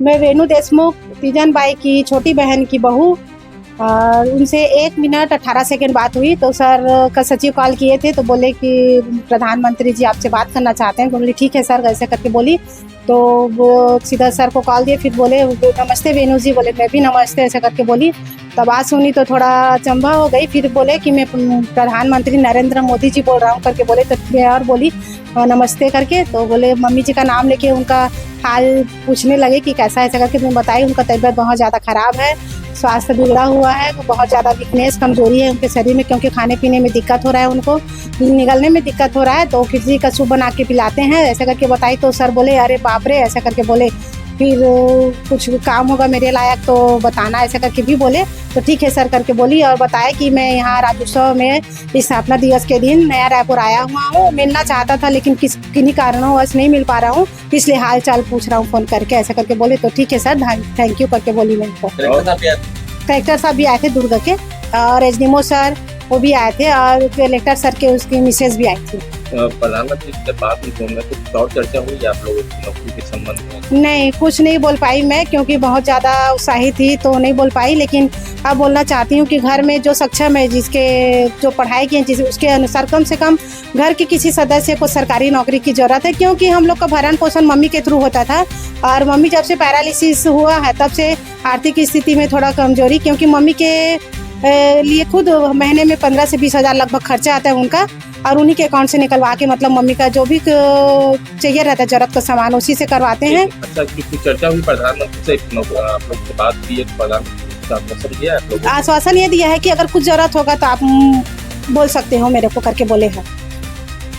मैं वेणु देशमुख तीजन बाई की छोटी बहन की बहू और उनसे 1 मिनट 18 सेकंड बात हुई तो सर का सचिव कॉल किए थे तो बोले कि प्रधानमंत्री जी आपसे बात करना चाहते हैं। तो बोली ठीक है सर, ऐसे करके बोली तो वो सीधा सर को कॉल दिए। फिर बोले नमस्ते वेणु जी, बोले मैं भी नमस्ते, ऐसे करके बोली। तब बात सुनी तो थोड़ा अचंभा हो गई। फिर बोले कि मैं प्रधानमंत्री नरेंद्र मोदी जी बोल रहा हूँ करके बोले। तो मैं और बोली नमस्ते करके। तो बोले मम्मी जी का नाम लेके उनका हाल पूछने लगे कि कैसा है, ऐसा करके मैं बताई। उनका तबीयत बहुत ज़्यादा ख़राब है, स्वास्थ्य बिगड़ा हुआ है, बहुत ज़्यादा वीकनेस कमजोरी है उनके शरीर में, क्योंकि खाने पीने में दिक्कत हो रहा है, उनको निगलने में दिक्कत हो रहा है। तो खिचड़ी का सूप बना के पिलाते हैं, ऐसा करके बताई। तो सर बोले अरे बाप रे, ऐसा करके बोले। फिर कुछ काम होगा मेरे लायक तो बताना, ऐसा करके भी बोले। तो ठीक है सर करके बोली और बताया कि मैं यहाँ राज्योत्सव में स्थापना दिवस के दिन नया रायपुर आया हुआ हूँ। मिलना चाहता था लेकिन किन्हीं कारणों नहीं मिल पा रहा हूँ, इसलिए हाल चाल पूछ रहा हूँ फ़ोन करके, ऐसा करके बोले। तो ठीक है सर, थैंक यू करके बोली मैं उनको। कलेक्टर साहब भी आए थे दुर्ग के, और एसडीएमओ सर वो भी आए थे, और कलेक्टर सर के उसकी मिसेज भी आई थी। प्रधानमंत्री से बात में कुछ और चर्चा हुई आप लोगों की नौकरी के संबंध में? नहीं, कुछ नहीं बोल पाई मैं, क्योंकि बहुत ज़्यादा उत्साहित थी तो नहीं बोल पाई। लेकिन अब बोलना चाहती हूँ कि घर में जो सक्षम है, जिसके जो पढ़ाई की है, उसके अनुसार कम से कम घर के किसी सदस्य को सरकारी नौकरी की ज़रूरत है। क्योंकि हम लोग का भरण पोषण मम्मी के थ्रू होता था, और मम्मी जब से पैरालिसिस हुआ है तब से आर्थिक स्थिति में थोड़ा कमजोरी, क्योंकि मम्मी के लिए खुद महीने में 15 से 20 हज़ार लगभग खर्चा आता है उनका, और उन्हीं के अकाउंट से निकलवा के, मतलब मम्मी का जो भी चाहिए रहता है जरूरत का सामान उसी से करवाते हैं। अच्छा, कुछ चर्चा हुई प्रधानमंत्री से, आप लोग से बात की है? प्रधानमंत्री दिया आप लोग आश्वासन ये दिया है कि अगर कुछ जरूरत होगा तो आप बोल सकते हो मेरे को करके बोले हैं।